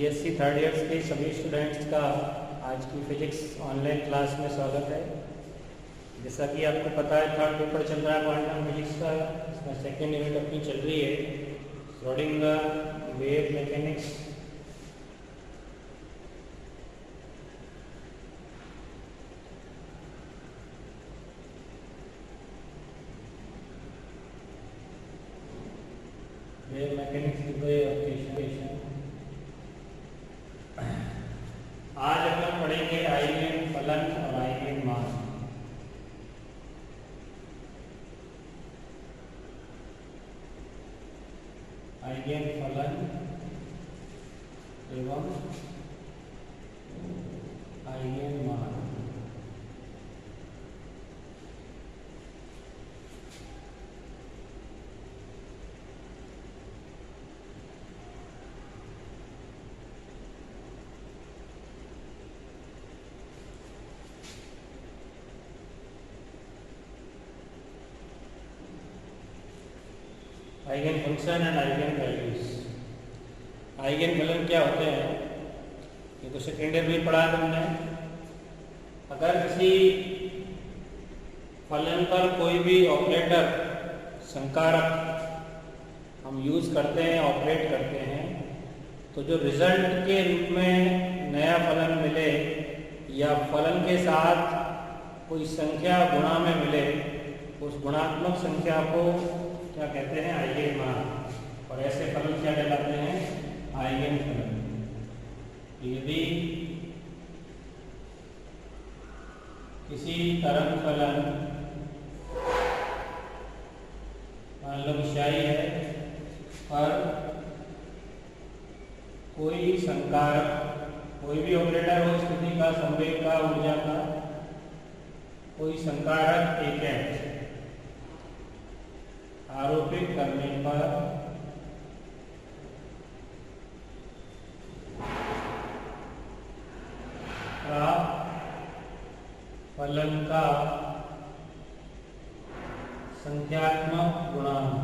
BSc third years के सभी students का आज की फिजिक्स ऑनलाइन क्लास में स्वागत है। जैसा कि आपको पता है थर्ड पेपर चल रहा है क्वांटम फिजिक्स का, इसमें सेकेंड यूनिट अपनी चल रही है Schrodinger wave mechanics. Wave mechanics की वे ऑफ क्वेश्चन। आज अपन पढ़ेंगे आइगन फलन और आइगन मान। आइगन फलन एवं आइगन मान। Eigen function and eigen values. Eigen फलन क्या होते हैं ये तो सेकेंड ईयर में पढ़ा तुमने। अगर किसी फलन पर कोई भी ऑपरेटर संकारक हम यूज करते हैं, ऑपरेट करते हैं, तो जो रिजल्ट के रूप में नया फलन मिले या फलन के साथ कोई संख्या गुणा में मिले, उस गुणात्मक संख्या को क्या कहते हैं? आइगन मान। और ऐसे फलन क्या कहलाते हैं? आइगन फलन। यदि किसी तरंग फलन मान लो विषाई है और कोई संकारक, कोई भी ऑपरेटर हो स्थिति का, संवेग का, ऊर्जा का, कोई संकारक एक है, आरोपित करने पर फलन का संख्यात्मक गुणांक,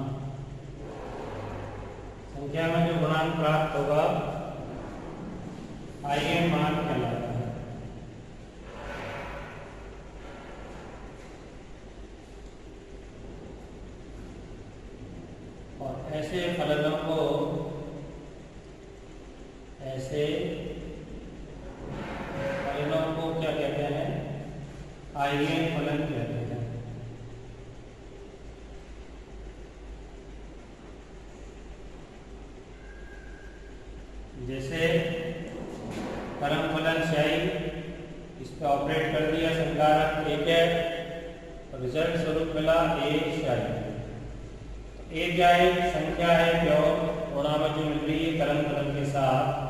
संख्या में जो गुणांक प्राप्त होगा आइगन मान कहलाता है। और ऐसे फलनों को क्या कहते हैं? आइगन फलन कहते हैं। जैसे तरंग फलन शाही, इस पर ऑपरेट कर दिया, संकारक एक है, रिजल्ट स्वरूप मिला ए शाही। एक क्या है? संख्या है प्योर गुणा में जो मिल रही है तरंग फलन के साथ,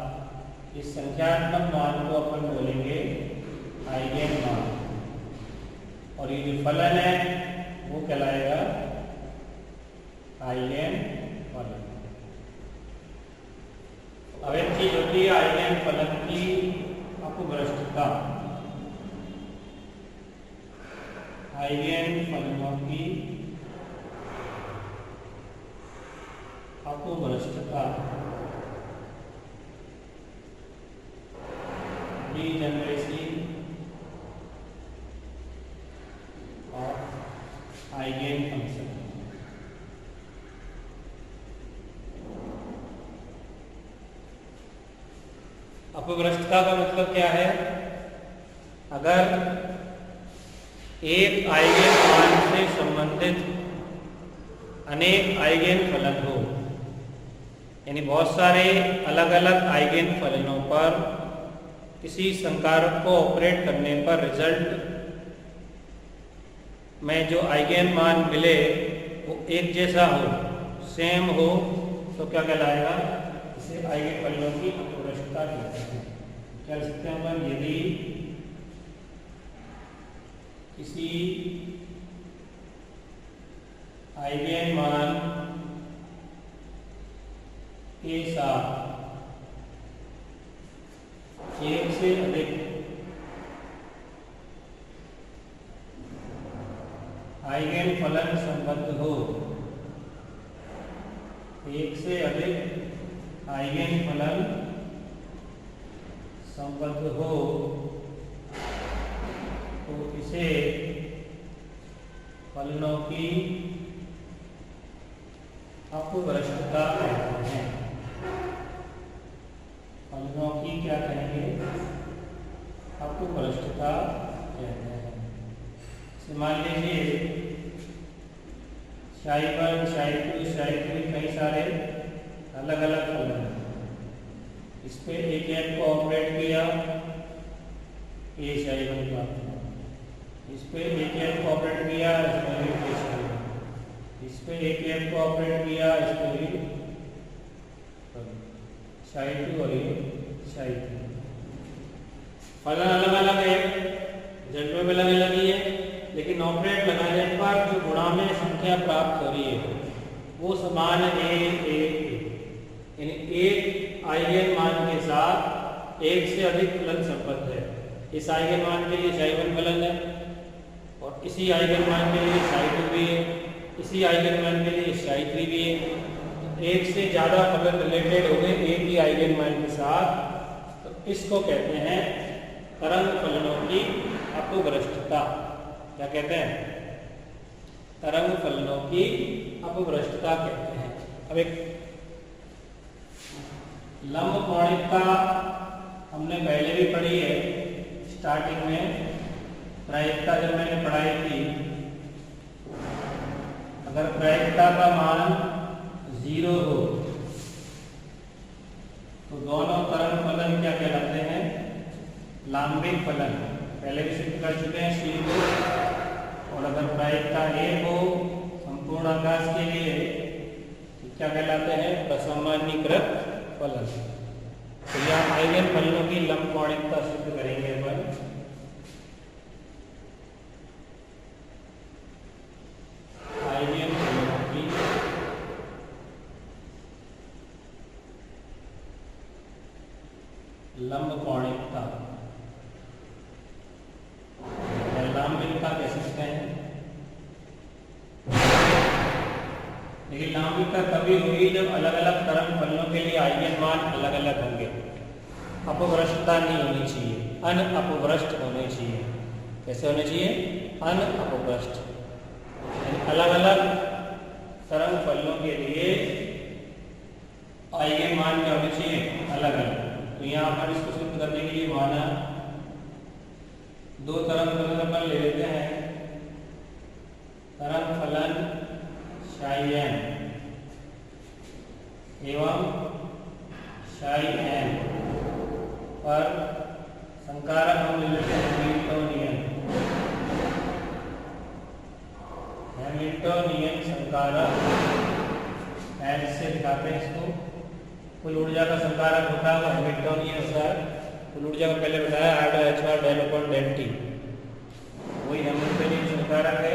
इस संख्यात्मक मान को अपन बोलेंगे आइगन मान। और ये जो फलन है वो कहलाएगा आइगन फलन। अब एक चीज होती है आइगन फलन की अपभ्रष्टता। आइगन फलनों की अपभ्रष्टता, डीजेनरेसी ऑफ आइगन फंक्शन। अपभ्रष्टता का मतलब क्या है? अगर एक आइगन मान से संबंधित अनेक आइगन फलन हो, यानी बहुत सारे अलग अलग आइगन फलनों पर किसी संकारक को ऑपरेट करने पर रिजल्ट में जो आइगन मान मिले वो एक जैसा हो, सेम हो, तो क्या कहलाएगा? इसे आइगन फलनों की अपभ्रष्टता कहते हैं। क्या लिख सकते हैं अपन? यदि किसी आइगन मान के साथ एक से अधिक आइगन फलन संबद्ध हो, एक से अधिक आइगन फलन संबद्ध हो तो इसे फलनों की अपभ्रष्टता कहते हैं। फलनों की क्या कहेंगे? अपभ्रष्टता कहते हैं। मान लीजिए शाई 1, शाई 2, शाई 3 कई सारे अलग अलग फलन हैं। इस पे एक को ऑपरेट किया, ए शाई 1 का। इस पे एक को ऑपरेट किया, इसमें भी ए शाई 1। इस पे एक को ऑपरेट किया, इस पे भी शाई 2 और ये शाई 3। फलन अलग अलग है, रिजल्ट में अलग अलग ही है, लेकिन ऑपरेट लगाने पर जो गुणा में संख्या प्राप्त हो रही है वो समान है यानी एक आइगन मान के साथ एक से अधिक फलन संबद्ध है। इस आइगन मान के लिए शाई 1 फलन है और इसी आइगन मान के लिए शाई 2 भी है, इसी आइगन मान के लिए शाई 3 भी है। तो एक से ज़्यादा फलन रिलेटेड हो गए एक ही आइगन मान के साथ, तो इसको कहते हैं तरंग फलनों की अपभ्रष्टता। क्या कहते हैं? तरंग फलनों की अपभ्रष्टता कहते हैं। अब एक लंबकोणिकता हमने पहले भी पढ़ी है, स्टार्टिंग में प्रायिकता जब मैंने पढ़ाई थी। अगर प्रायिकता का मान 0 हो तो दोनों तरंग फलन क्या कहलाते हैं? लांबिक फलन। पहले भी सिद्ध कर चुके हैं सी को। और अगर प्रायिकता 1 हो संपूर्ण आकाश के लिए तो क्या कहलाते हैं? प्रसामान्यीकृत फलन। तो यह आइगन फलनों की लंबकोणिकता सिद्ध करेंगे अपन। आइगन फलनों की लंबकोणिकता, लांबिकता कह सकते हैं। लेकिन लांबिकता तभी होगी जब अलग अलग तरंग फलनों के लिए आइगन मान अलग अलग होंगे। अपभ्रष्टता नहीं होनी चाहिए, अनअपभ्रष्ट होने चाहिए। कैसे होने चाहिए? अनअपभ्रष्ट। अलग अलग तरंग फलनों के लिए आइगन मान क्या होने चाहिए? अलग अलग। तो यहाँ पर इसको सिद्ध करने के लिए माना 2 तरंग फलन अपन ले लेते हैं। तरंग फलन शाई n एवं शाई n पर संकारक हम ले लेते हैं हैमिल्टोनियन संकारक। n से दिखाते हैं इसको। कुल ऊर्जा का संकारक होता है वो हैमिल्टोनियन होता है। कुल ऊर्जा को पहले बताया R/h del/t। वही हैमिल्टोनियन संकारक है।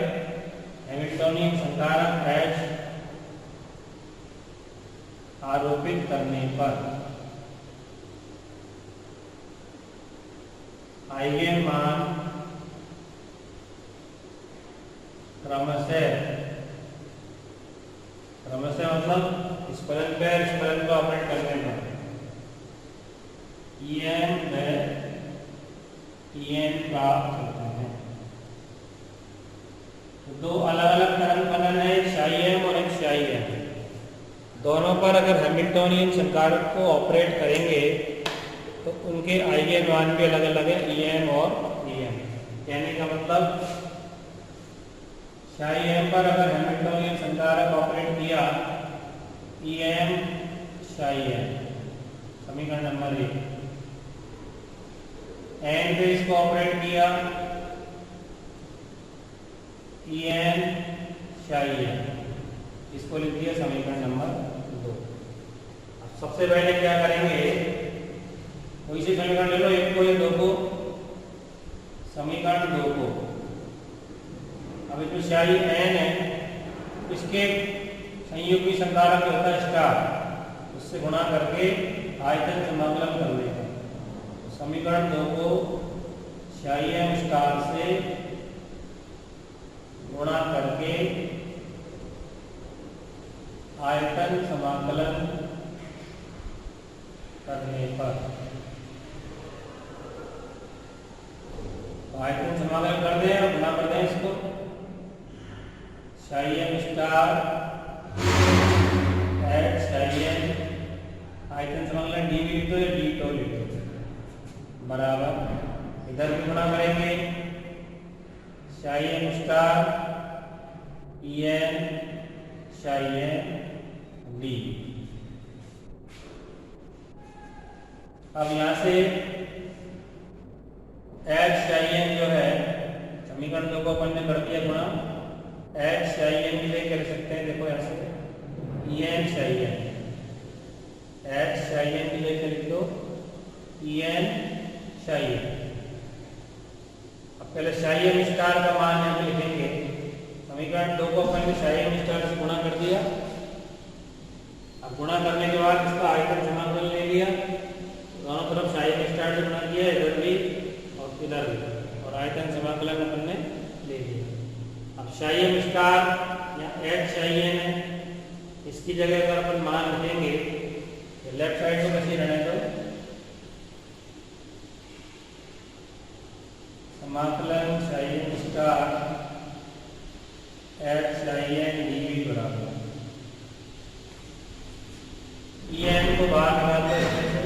हैमिल्टोनियन संकारक H आरोपित करने पर आइगन मान क्रमशः मतलब इस फलन पर इस फलन को ऑपरेट करने पर En प्राप्त होते हैं। तो 2 अलग अलग तरंग फलन है, एक शाई m और एक शाई n। दोनों पर अगर हैमिल्टोनियन संकारक को ऑपरेट करेंगे तो उनके आइगन मान भी अलग अलग है, En और En। कहने का मतलब शाई m पर अगर हैमिल्टोनियन संकारक ऑपरेट किया En शाई n, समीकरण नंबर 1। n पे इसको ऑपरेट किया En शाई n, इसको लिख दिया समीकरण नंबर 2। अब सबसे पहले क्या करेंगे? कोई से समीकरण ले लो, 1 को या 2 को। समीकरण 2 को अब इसमें शाई n है, इसके संयुग्मी संकारक होता है स्टार, उससे गुणा करके आयतन समाकलन कर लेते हैं। तो समीकरण 2 को शाई m स्टार से गुणा करके आयतन समाकलन करने पर आयतन समाकलन कर दें और गुणा कर दें इसको। Psi M star at psi M, आयतन समाकलन डी भी लिख दो या डी टो लिख दो, बराबर इधर भी गुणा करेंगे। Psi M star E N psi M D. अब यहाँ से एच साई एन जो है समीकरण 2 को अपन ने कर दिया गुणा, एच साई एन के लिए कर सकते हैं, देखो यहाँ से E N psi N, H psi N के लिए लिख दो ई एन साई एन। अब पहले साई एम स्टार का मान यहाँ पे लिखेंगे, समीकरण 2 को अपन ने साई एम स्टार से गुणा कर दिया। अब गुणा करने के बाद इसका आयतन समाकलन ले लिया, दोनों तरफ साई एम स्टार से गुणा किया, इधर भी और इधर भी, और आयतन समाकलन अपन ने ले लिया। अब साई एम स्टार या एच साई एन है, इसकी जगह अगर अपन मान रखेंगे, लेफ्ट साइड को कैसे रहने दो, समाकलन psi M star H psi N D V बराबर ई एन को बाहर निकाल दो इसमें से,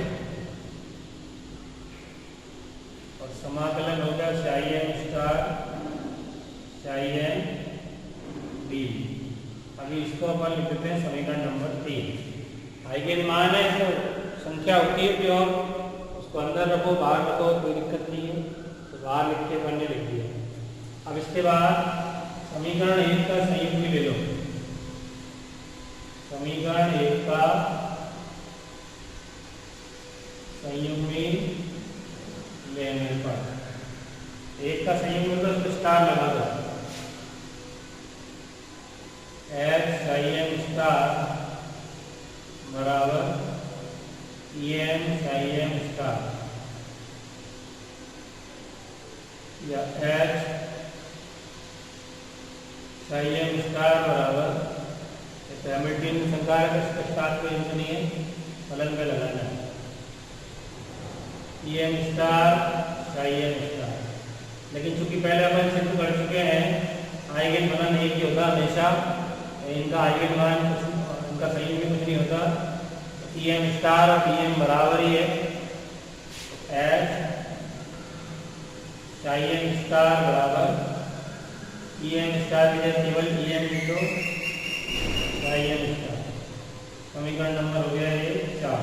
और समाकलन हो गया psi M star psi N D. अभी इसको अपन लिख देते हैं समीकरण नंबर 3। आइगन मान है जो संख्या होती है प्योर, उसको अंदर रखो बाहर रखो कोई दिक्कत नहीं है, तो बाहर लिख के अपन ने लिख दिया। अब इसके बाद समीकरण 1 का संयुग्मी ले लो, समीकरण 1 का संयुग्मी लेने पर 1 का संयुग्मी तो उसको स्टार लगा दो, एच साई एम स्टार बराबर E M psi M star, या एच साई एम स्टार बराबर हैमिल्टनियन संकार का स्टार कोई नहीं है, फलन में लगाना है, E M star psi M star. लेकिन चूंकि पहले अपन सिद्ध कर चुके हैं आइगन फलन एक ही होता हमेशा, इनका आइगन मान उनका सही में कुछ नहीं होता, ई एम स्टार और ई एम बराबर ही है, एच साई एम स्टार बराबर ई एम स्टार की जगह केवल ई एम लिख दो साई एम स्टार। समीकरण नंबर हो गया ये 4।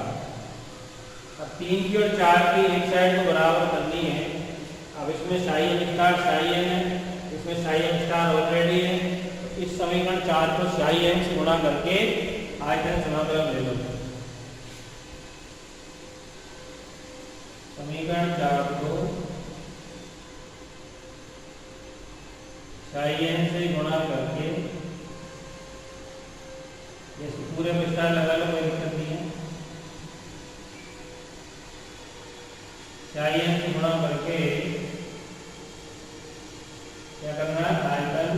अब 3 की और 4 की एक साइड को बराबर करनी है। अब इसमें psi M star psi M है, इसमें साई एम स्टार ऑलरेडी है, तो इस समीकरण 4 को साई एम से गुणा करके आयतन समाकलन ले लो। समीकरण 4 को साई एम से गुणा करके, जैसे पूरे में स्टार लगा लो कोई दिक्कत नहीं है, साई एम से गुणा करके क्या करना है, आयतन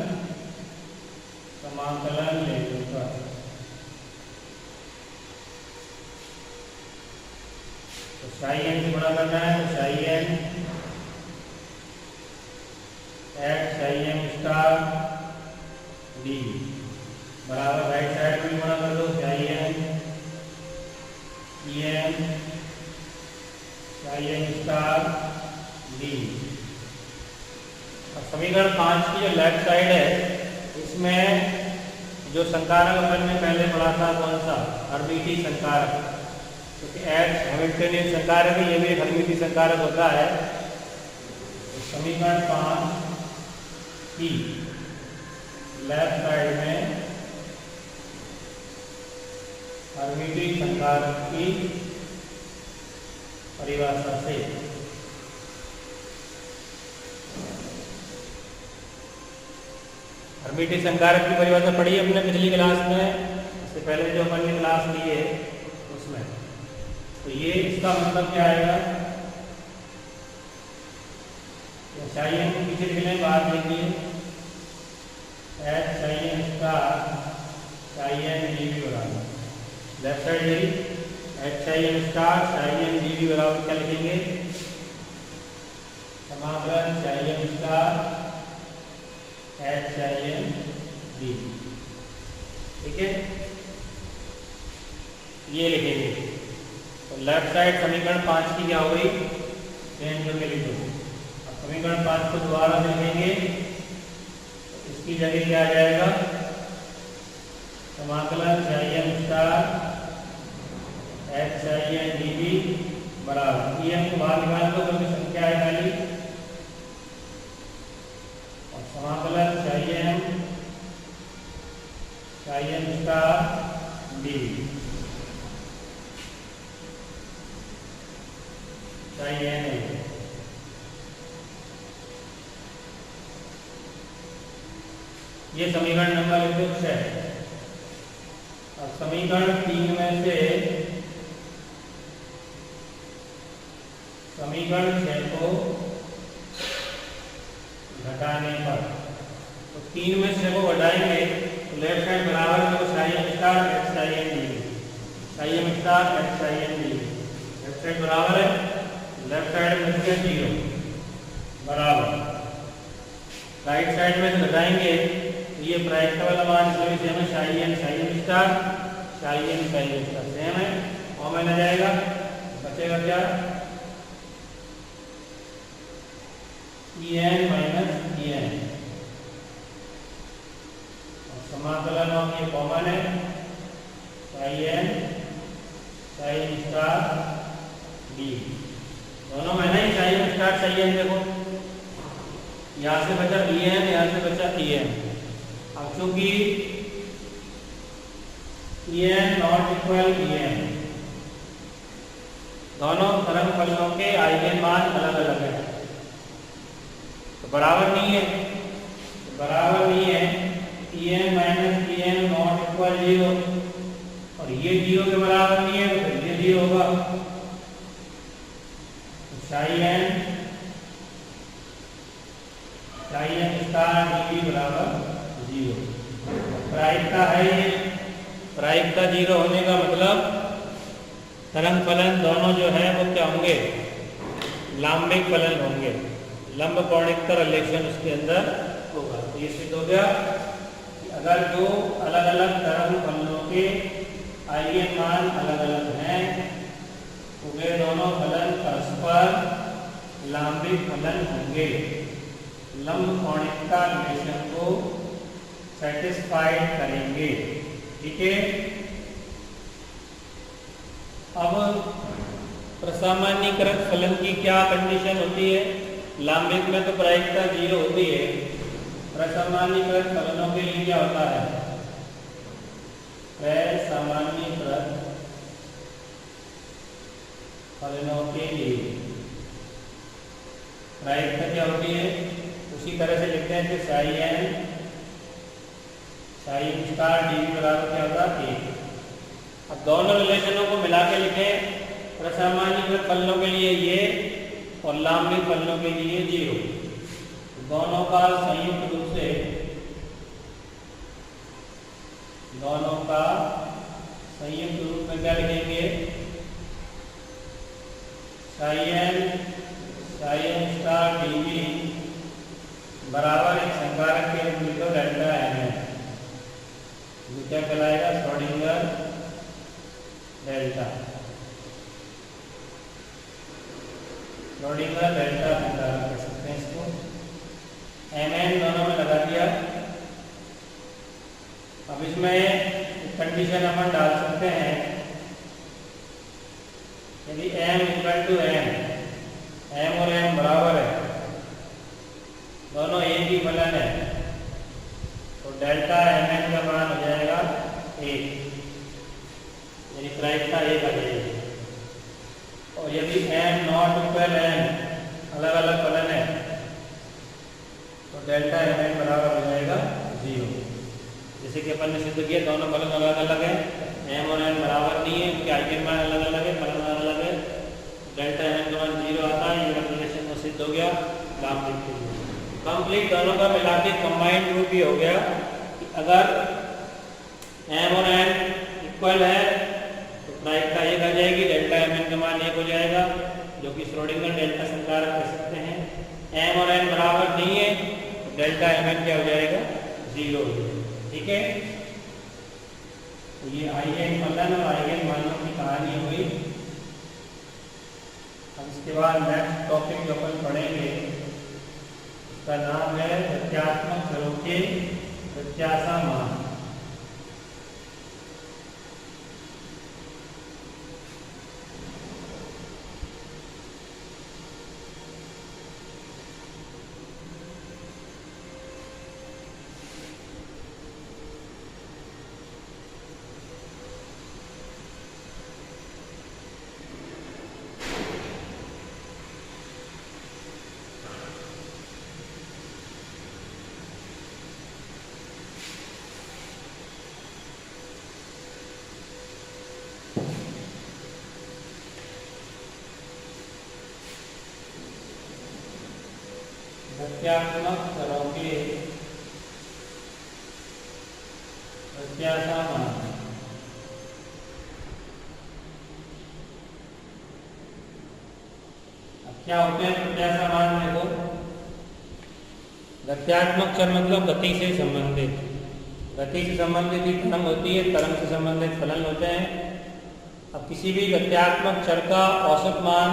समाकलन ले लूंगा। तो साई एन से गुणा करना है, तो psi N at psi M star D बराबर राइट साइड में गुणा कर दो, psi N E M psi M star D. समीकरण 5 की जो लेफ्ट साइड है, इसमें जो संकारक अपन ने पहले पढ़ा था कौन सा, हर्मिटी संकारक, क्योंकि एच हैमिल्टनियन संकारक है, ये भी एक हर्मिटी संकारक होता है। तो समीकरण 5 की लेफ्ट साइड में हर्मिटी संकारक की परिभाषा से हर्मिटी संकारक की परिभाषा पढ़ी अपने पिछली क्लास में, इससे पहले जो अपन ने क्लास ली है उसमें। तो ये इसका मतलब क्या आएगा, साई एन को पीछे लिखने बाद लिखिए H psi N star psi N D V बराबर, लेफ्ट साइड यही H psi N star psi N D V बराबर क्या लिखेंगे, समाकलन चाहिए इसका एच चाहिए डी। ठीक है, ये लिखेंगे। तो लेफ्ट साइड समीकरण 5 की क्या हो गई, चेंज करके लिखो। अब समीकरण 5 को दोबारा लिखेंगे, तो इसकी जगह क्या आ जाएगा, समाकलन चाहिए स्टार एच चाहिए डी बी बराबर ई एम को बाहर निकाल दो क्योंकि संख्या है खाली, और समाकलन चाहिए स्टार डी चाहिए नहीं। ये समीकरण नंबर 6 है। अब समीकरण 3 में से समीकरण 6 को घटाने पर, तो 3 में 6 को घटाएंगे तो लेफ्ट साइड बराबर है, तो psi star X psi D, psi star X psi D, left side बराबर है, लेफ्ट साइड में बच गया 0 बराबर, राइट साइड में से घटाएंगे तो ये प्रायिकता वाला मान इसमें सेम है, साइन स्टार सेम है, और में आ जाएगा, बचेगा क्या, en माइनस en, और समाकलन और ये कॉमन है, साइन स्टार डी, दोनों में नहीं साइन स्टार चाहिए। देखो यहाँ से बचा en, यहाँ से बचा en। अब चूंकि en नॉट इक्वल en, दोनों तरंग फलनों के आइगन मान अलग अलग है, तो बराबर नहीं है, en minus en not equal 0, और ये 0 के बराबर नहीं है तो ये 0 होगा, साइन स्टार डी बराबर 0। प्रायिकता है ये, प्रायिकता 0 होने का मतलब तरंग फलन दोनों जो है वो क्या होंगे, लांबिक फलन होंगे, लंब कोणिकता रिलेशन उसके अंदर होगा। तो ये सिद्ध हो गया कि अगर दो अलग अलग तरंग फलनों के आइगन मान अलग अलग हैं तो वे दोनों फलन परस्पर लांबिक फलन होंगे, लंब कोणिकता रिलेशन को सेटिस्फाइड करेंगे। ठीक है, अब प्रसामान्यीकृत फलन की क्या कंडीशन होती है, लांबिक में तो प्रायिकता 0 होती है, प्रसामान्यीकृत फलनों के लिए क्या होता है, प्रसामान्यीकृत फलनों के लिए प्रायिकता क्या होती है, उसी तरह से लिखते हैं कि साइन स्टार डी बराबर क्या होता है 1। अब दोनों रिलेशनों को मिला के लिखें, प्रसामान्यीकृत फलनों के लिए ये और लांबिक फलनों के लिए 0, दोनों का संयुक्त रूप से, दोनों का संयुक्त रूप में क्या लिखेंगे, साइन स्टार डी बराबर एक संकारक के रूप में डेल्टा एन है, जो क्या कहलाएगा, श्रोडिंगर डेल्टा, श्रोडिंगर डेल्टा संकारक कह सकते हैं इसको। एन दोनों में लगा दिया। अब इसमें कंडीशन अपन डाल सकते हैं, यदि m इक्वल टू m और m बराबर है, दोनों एक ही फलन है, तो डेल्टा mn का मान हो जाएगा 1, यानी प्रायिकता 1 आ जाएगी। और यदि m नॉट इक्वल m अलग अलग फलन है तो डेल्टा mn बराबर हो जाएगा 0। जैसे कि अपन ने सिद्ध किया दोनों फलन अलग अलग है, m और n बराबर नहीं है, उनके आइगन मान अलग अलग है, फलन अलग है, डेल्टा mn का मान 0 आता है। ये रिलेशन में सिद्ध हो गया लांबिक के लिए। कंप्लीट दोनों का मिला के कंबाइंड रूप भी हो गया कि अगर m और n इक्वल है तो प्रायिकता 1 आ जाएगी, डेल्टा mn का मान 1 हो जाएगा, जो कि श्रोडिंगर डेल्टा संकारक कह सकते हैं। डेल्टा mn क्या हो जाएगा 0 हो जाएगा। ठीक है, तो ये आइगन फलन और आइगन मानों की कहानी हुई। अब इसके बाद नेक्स्ट टॉपिक जो अपन पढ़ेंगे उसका नाम है तथ्यात्मक चरों के प्रत्याशा मान। तथ्यात्मक चरों के प्रत्याशा मान। अब क्या होते हैं प्रत्याशा मान? देखो, तथ्यात्मक चर मतलब गति से संबंधित, गति से संबंधित ही तरंग होती है, तरंग से संबंधित फलन होते हैं। अब किसी भी तथ्यात्मक चर का औसत मान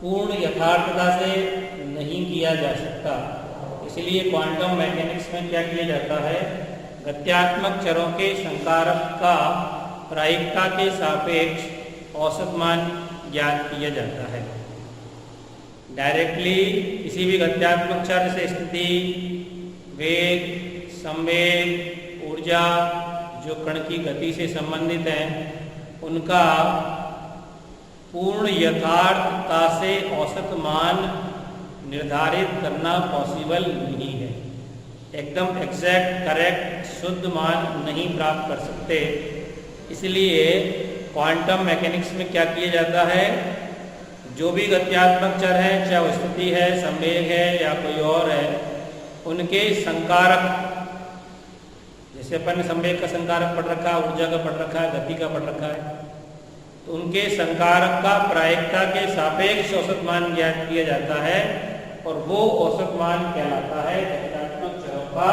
पूर्ण यथार्थता से नहीं किया जा सकता, इसलिए क्वांटम मैकेनिक्स में क्या किया जाता है, गत्यात्मक चरों के संकारक का प्रायिकता के सापेक्ष औसत मान ज्ञात किया जाता है। डायरेक्टली किसी भी गत्यात्मक चर से स्थिति, वेग, संवेग, ऊर्जा जो कण की गति से संबंधित है उनका पूर्ण यथार्थता से औसत मान निर्धारित करना पॉसिबल नहीं है। एकदम एग्जैक्ट, करेक्ट, शुद्ध मान नहीं प्राप्त कर सकते। इसलिए क्वांटम मैकेनिक्स में क्या किया जाता है, जो भी गत्यात्मक चर है, चाहे वो स्थिति है, संवेग है या कोई और है, उनके संकारक, जैसे अपन ने संवेग का संकारक पढ़ रखा है, ऊर्जा का पढ़ रखा है, गति का पढ़ रखा है, तो उनके संकारक का प्रायिकता के सापेक्ष औसत मान ज्ञात किया जाता है और वो औसत मान कहलाता है तथ्यात्मक चरों का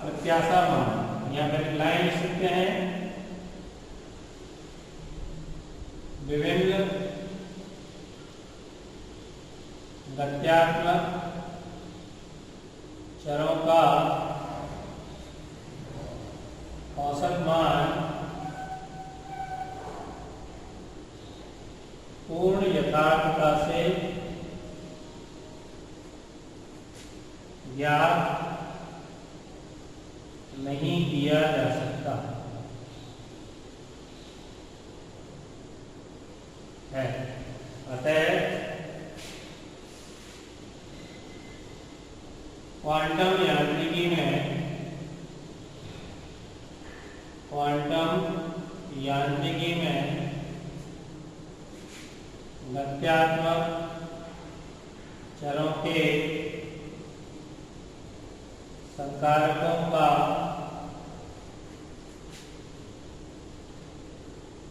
प्रत्याशा मान। यहाँ पर लाइन लिख सकते हैं, विभिन्न तथ्यात्मक चरों का औसत मान पूर्ण यथार्थता से ज्ञात नहीं किया जा सकता है। अतः क्वांटम यांत्रिकी में गत्यात्मक चरों के संकारकों का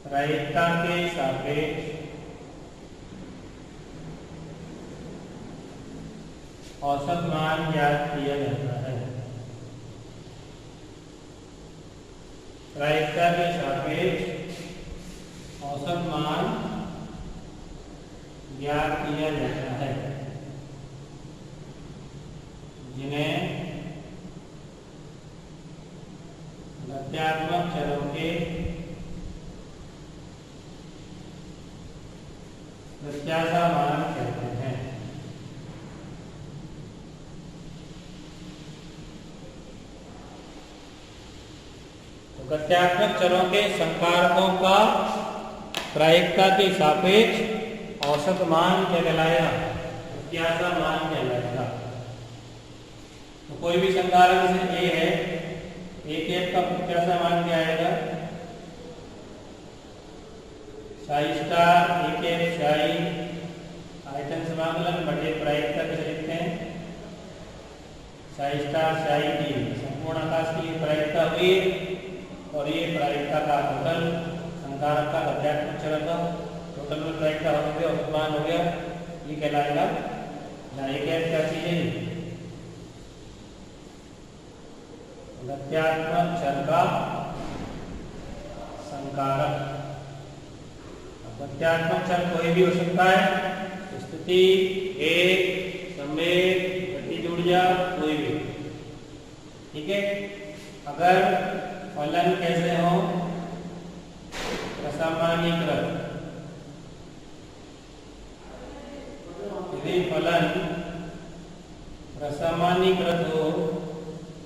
प्रायिकता के सापेक्ष औसत मान ज्ञात किया जाता है। प्रायिकता के सापेक्ष औसत मान ज्ञात किया जाता है, जिन्हें गत्यात्मक चरों के प्रत्याशा मान कहते हैं। तो गत्यात्मक चरों के संकारकों का प्रायिकता के सापेक्ष औसत मान क्या कहलाएगा, प्रत्याशा मान कहलाएगा। तो कोई भी संकारक जैसे ए है, एक का प्रत्याशा मान क्या आएगा, साई स्टार एक साई आयतन समाकलन बटे प्रायिकता कैसे लिखते हैं, साई स्टार साई की संपूर्ण आकाश की प्रायिकता हुई और ये प्रायिकता का टोटल संकारक का गत्यात्मक चर का टोटल में प्रायिकता हो गया, औसत मान हो गया, ये कहलाएगा। क्या चीज है, गत्यात्मक चर का संकारक। गत्यात्मक चर कोई भी हो सकता है, स्थिति, वेग, संवेग, गतिज ऊर्जा, कोई भी। ठीक है। अगर फलन कैसे हो, असामान्यीकृत, यदि फलन असामान्यीकृत हो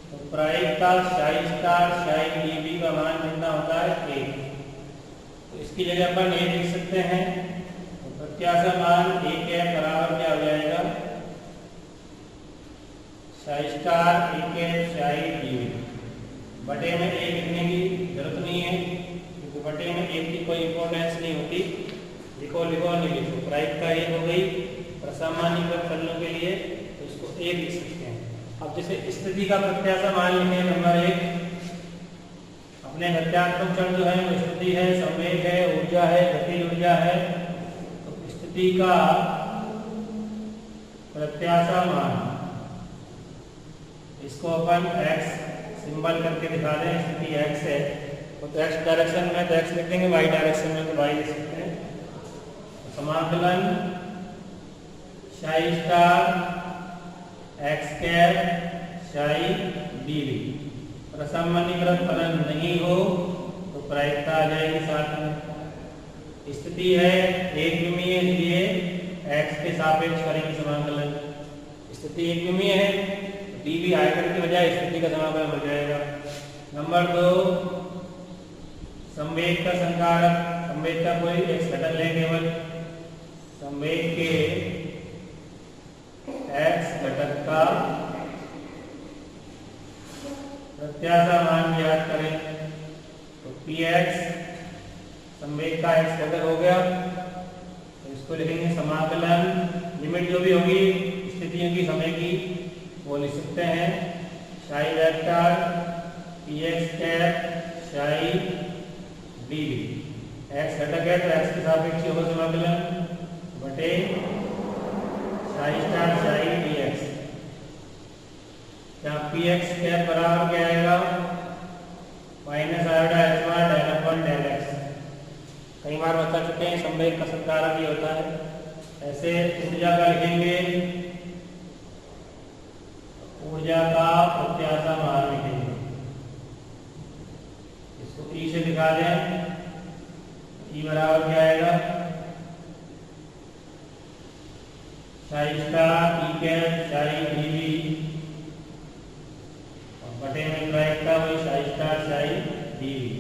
तो प्रायिकता साई स्टार साई डीबी का मान कितना होता है, 1। तो इसकी जगह अपन ये लिख सकते हैं, तो प्रत्याशा मान 1 है बराबर क्या हो जाएगा, साई स्टार 1 है साई डीबी। बटे में 1 लिखने की जरूरत नहीं है, क्योंकि बटे में 1 की कोई इंपॉर्टेंस नहीं होती। लिखो लिखो नहीं लिखो, प्रायिकता 1 हो गई। असामान्यीकृत फलनों के लिए तो इसको 1 लिख सकते हैं। अब जैसे स्थिति का प्रत्याशा मान लिखे नंबर 1, अपने गत्यात्मक चर जो है वो स्थिति है, संवेग है, ऊर्जा है, गतिज ऊर्जा है। तो स्थिति का प्रत्याशा मान, इसको अपन x सिंबल करके दिखा दें, स्थिति x है तो x डायरेक्शन में तो x लिख देंगे, y डायरेक्शन में तो y लिख सकते हैं। तो समाकलन psi star X cap psi DV. और असामान्यीकृत फलन नहीं हो तो प्रायिकता आ जाएगी साथ में। स्थिति है एक विमीय, इसलिए x के सापेक्ष करेंगे समाकलन। स्थिति एक विमीय है तो डीवी आयतन की बजाय स्थिति का समाकलन हो जाएगा। नंबर 2, संवेग का संकारक। संवेग का कोई x घटक लें केवल, संवेग के x घटक का प्रत्याशा मान ज्ञात करें। तो px संवेग का x घटक हो गया, तो इसको लिखेंगे समाकलन, लिमिट जो भी होगी स्थितियों की समय की वो लिख सकते हैं, Sai vector px cap Sai dv। x घटक है तो x के सापेक्ष होगा समाकलन बटे साई स्टार साई dx। क्या px कैप बराबर क्या आएगा, माइनस आयोडा h बार डेल अपन डेल x। कई बार बता चुके हैं संवेग का संकारक ही होता है। ऐसे ऊर्जा का लिखेंगे, ऊर्जा का प्रत्याशा मान लिखेंगे, इसको E से दिखा दें। E बराबर क्या आएगा, साई स्टार ई कैप साई डीवी और बटे में प्रायिकता हुई साई स्टार साई डीवी।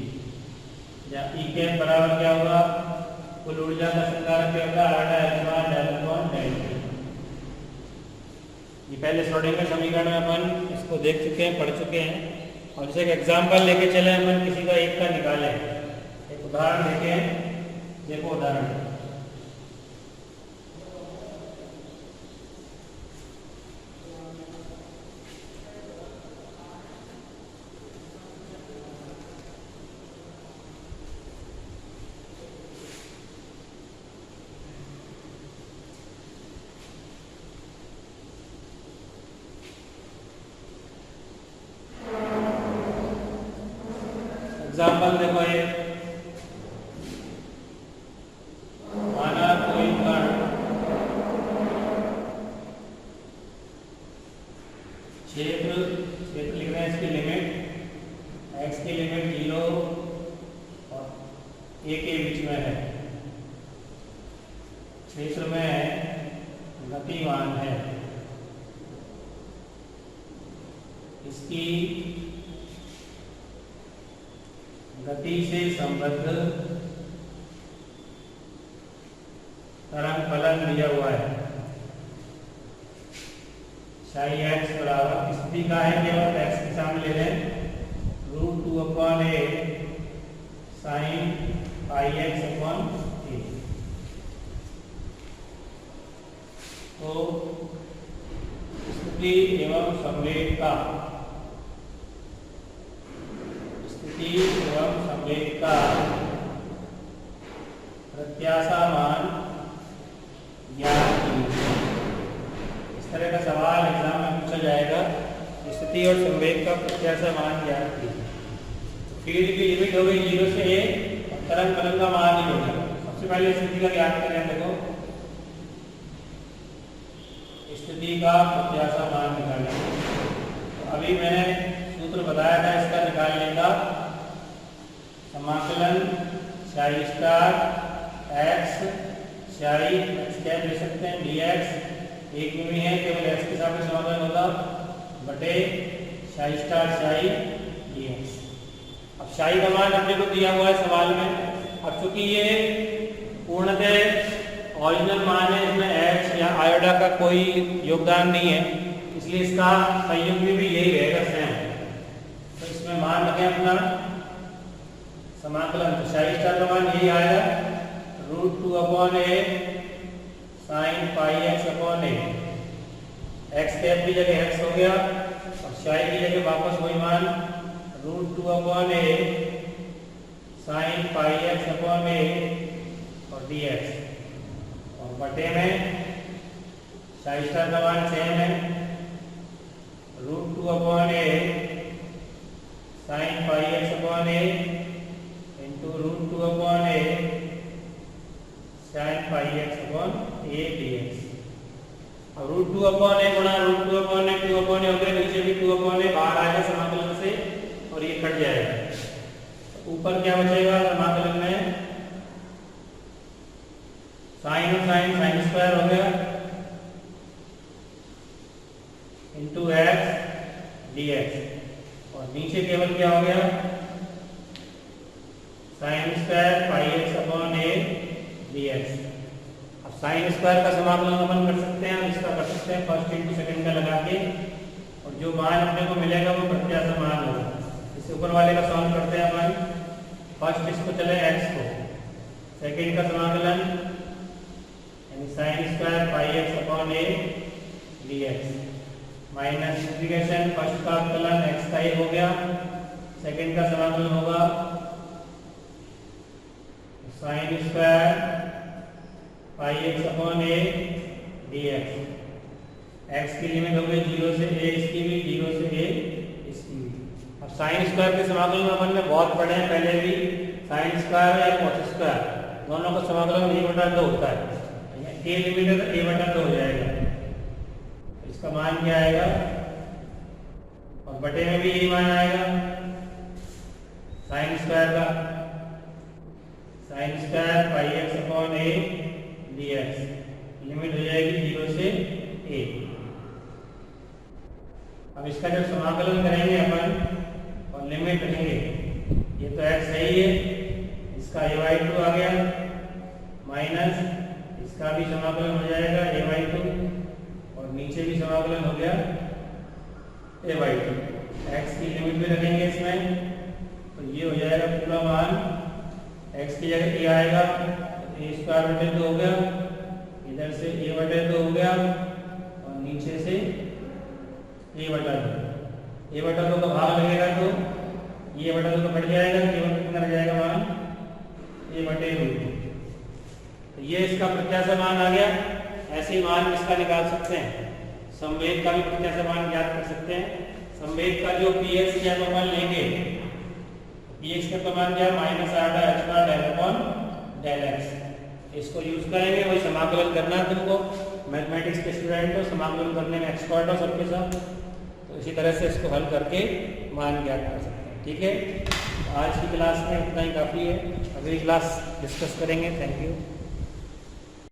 या ई कैप बराबर क्या होगा, कुल ऊर्जा का संकारक क्या होगा, आयोडा h बार डेल अपॉन डेल t। ये पहले श्रोडिंगर समीकरण में अपन इसको देख चुके हैं, पढ़ चुके हैं। और जैसे एक एग्जाम्पल लेके चले, अपन किसी का एक का निकालें, एक उदाहरण देखें। देखो उदाहरण, एग्जाम्पल देखो, ये माना कोई कण क्षेत्र लिख रहे हैं, इसकी लिमिट x की लिमिट 0 और a के बीच में है, क्षेत्र में गतिमान है, इसकी गति से संबद्ध तरंग फलन दिया हुआ है। साई एक्स बराबर स्थिति का है, केवल एक्स के सामने ले लें, √2/a sine pi x upon a। तो स्थिति एवं संवेग का, स्थिति एवं संवेग का प्रत्याशा मान ज्ञात कीजिए। इस तरह का सवाल एग्जाम में पूछा जाएगा। स्थिति और संवेग का प्रत्याशा मान ज्ञात कीजिए। फील्ड की लिमिट हो गई 0 से a और तरंग फलन का मान ही होगा। सबसे पहले स्थिति का ज्ञात करें। देखो स्थिति का प्रत्याशा मान निकालेंगे। तो अभी मैंने सूत्र बताया था इसका निकालने का, समाकलन psi star x Sai x क्या ले सकते हैं dx, एक में है केवल x के साथ समाकलन होगा बटे साई स्टार साई dx। अब साई का मान अपने को दिया हुआ है सवाल में। अब चूंकि ये पूर्णतः ओरिजिनल मान है, इसमें x या आयोडा का कोई योगदान नहीं है, इसलिए इसका संयुग्म भी यही रहेगा सेम। तो इसमें मान रखें अपना समाकलन, तो साई स्टार का मान यही आएगा √2/a sin पाई x/a। x कैप की जगह x हो गया और साई की जगह वापस वही मान √2/a sin पाई x/a और dx, और बटे में साई स्टार का मान सेम है √2/a sin पाई x/a into √2/a sin पाई x/a dx। अब √2/a गुणा √2/a 2/a हो गया, नीचे भी 2/a बाहर आएगा समाकलन से और ये कट जाएगा। तो ऊपर क्या बचेगा समाकलन में, साइन और साइन साइन स्क्वायर हो गया इंटू x dx, और नीचे केवल क्या हो गया sine square pi x/a dx। अब साइन स्क्वायर का समाकलन अपन कर सकते हैं, इसका कर सकते हैं फर्स्ट इंटू सेकंड का लगा के, और जो मान अपने को मिलेगा वो प्रत्याशा मान होगा। इससे ऊपर वाले का सॉल्व करते हैं अपन। फर्स्ट इसको चले x को, सेकंड का समाकलन यानी sine square pi x/a dx minus integration first का अवकलन x का ही हो गया, सेकंड का समाकलन होगा sine square pi x/a dx। x की लिमिट हो गई 0 से a, इसकी भी 0 से a, इसकी भी। अब साइन स्क्वायर के समाकलन अपन ने बहुत पढ़े हैं पहले भी, साइन स्क्वायर या कॉस स्क्वायर दोनों का समाकलन a/2 होता है। a लिमिट है तो a/2 हो जाएगा, इसका मान क्या आएगा, और बटे में भी यही मान आएगा साइन स्क्वायर का, sine square pi x/a dx, limit हो जाएगी 0 से a। अब इसका जब समाकलन करेंगे अपन और लिमिट रखेंगे, ये तो x सही है, इसका a/2 आ गया, माइनस इसका भी समाकलन हो जाएगा a/2, और नीचे भी समाकलन हो गया a/2। x की लिमिट भी रखेंगे इसमें, तो ये हो जाएगा पूरा मान, x की जगह a आएगा तो a² हो गया, इधर से a/2 हो गया, और नीचे से a/2 का भाग लगेगा तो ये a/2 का कट जाएगा, केवल कितना रह जाएगा मान a/2। तो ये इसका प्रत्याशा मान आ गया। ऐसे ही मान इसका निकाल सकते हैं, संवेग का भी प्रत्याशा मान ज्ञात कर सकते हैं। संवेग का जो px की हम अपन लेंगे, px का मान क्या है -r/h/del/x, इसको यूज करेंगे। वही समाकलन करना है तुमको, मैथमेटिक्स के स्टूडेंट हो, समाकलन करने में एक्सपर्ट हो सबके साथ, तो इसी तरह से इसको हल करके मान ज्ञात कर सकते हैं। ठीक है, आज की क्लास में इतना ही काफ़ी है, अगली क्लास डिस्कस करेंगे। Thank you.